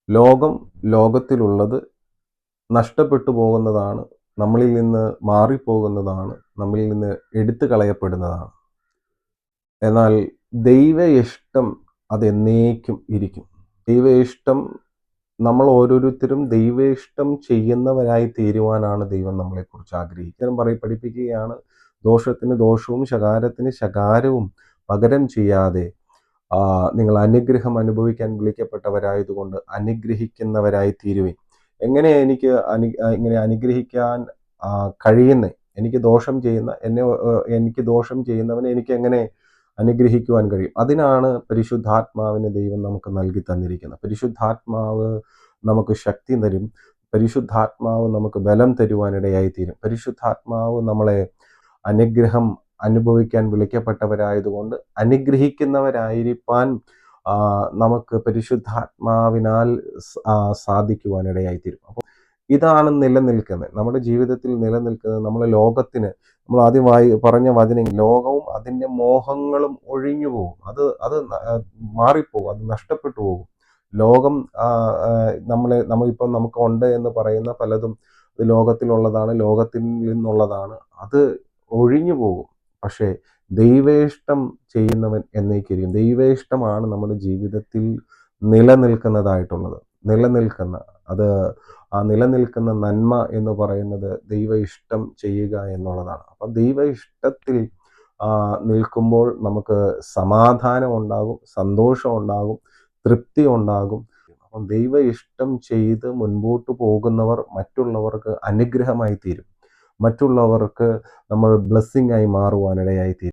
ലോകം, ലോകത്തിലുള്ളത് നഷ്ടപ്പെട്ടു പോകുന്നതാണ്. നമ്മളിൽ നിന്ന് മാറിപ്പോകുന്നതാണ്. നമ്മളിൽ നിന്ന് എടുത്തു കളയപ്പെടുന്നതാണ്. എന്നാൽ ദൈവ ഇഷ്ടം അതെന്നേക്കും ഇരിക്കും. ദൈവ ഇഷ്ടം നമ്മൾ ഓരോരുത്തരും ദൈവ ഇഷ്ടം ചെയ്യുന്നവരായി തീരുവാനാണ് ദൈവം നമ്മളെക്കുറിച്ച് ആഗ്രഹിക്കുന്നത്. പഠിപ്പിക്കുകയാണ്, ദോഷത്തിന് ദോഷവും ശകാരത്തിന് ശകാരവും പകരം ചെയ്യാതെ നിങ്ങൾ അനുഗ്രഹം അനുഭവിക്കാൻ വിളിക്കപ്പെട്ടവരായതുകൊണ്ട് അനുഗ്രഹിക്കുന്നവരായി തീരുവിൻ. എങ്ങനെ എനിക്ക് ഇങ്ങനെ അനുഗ്രഹിക്കാൻ കഴിയുന്നേ? എനിക്ക് ദോഷം ചെയ്യുന്നവനെ എനിക്ക് എങ്ങനെ അനുഗ്രഹിക്കുവാൻ കഴിയും? അതിനാണ് പരിശുദ്ധാത്മാവിനെ ദൈവം നമുക്ക് നൽകി തന്നിരിക്കുന്നത്. പരിശുദ്ധാത്മാവ് നമുക്ക് ശക്തി തരും. പരിശുദ്ധാത്മാവ് നമുക്ക് ബലം തരുവാനിടയായി തീരും. പരിശുദ്ധാത്മാവ് നമ്മളെ അനുഗ്രഹം അനുഭവിക്കാൻ വിളിക്കപ്പെട്ടവരായതുകൊണ്ട് അനുഗ്രഹിക്കുന്നവരായിരിക്കാൻ നമുക്ക് പരിശുദ്ധാത്മാവിനാൽ സാധിക്കുവാനിടയായി തീരും. അപ്പോൾ ഇതാണ് നിലനിൽക്കുന്നത്, നമ്മുടെ ജീവിതത്തിൽ നിലനിൽക്കുന്നത്. നമ്മളെ ലോകത്തിന്, നമ്മൾ ആദ്യമായി പറഞ്ഞ വചനം, ലോകവും അതിൻ്റെ മോഹങ്ങളും ഒഴിഞ്ഞു പോകും. അത് മാറിപ്പോകും, അത് നഷ്ടപ്പെട്ടു പോകും. ലോകം നമ്മളിപ്പം നമുക്ക് ഉണ്ട് എന്ന് പറയുന്ന പലതും ഇത് ലോകത്തിലുള്ളതാണ്, ലോകത്തിൽ നിന്നുള്ളതാണ്. അത് ഒഴിഞ്ഞു പോകും. പക്ഷേ ദൈവേഷ്ടം ചെയ്യുന്നവൻ എന്നേക്കിരിക്കും. ദൈവേഷ്ടമാണ് നമ്മുടെ ജീവിതത്തിൽ നിലനിൽക്കുന്നതായിട്ടുള്ളത്. അത് ആ നിലനിൽക്കുന്ന നന്മ എന്ന് പറയുന്നത് ദൈവ ഇഷ്ടം ചെയ്യുക എന്നുള്ളതാണ്. അപ്പം ദൈവ ഇഷ്ടത്തിൽ നിൽക്കുമ്പോൾ നമുക്ക് സമാധാനം ഉണ്ടാകും, സന്തോഷം ഉണ്ടാകും, തൃപ്തി ഉണ്ടാകും. അപ്പം ദൈവ ഇഷ്ടം ചെയ്ത് മുൻപോട്ട് പോകുന്നവർ മറ്റുള്ളവർക്ക് അനുഗ്രഹമായി തീരും. മറ്റുള്ളവർക്ക് നമ്മൾ ബ്ലെസ്സിങ് ആയി മാറുവാനിടയായി തീരും.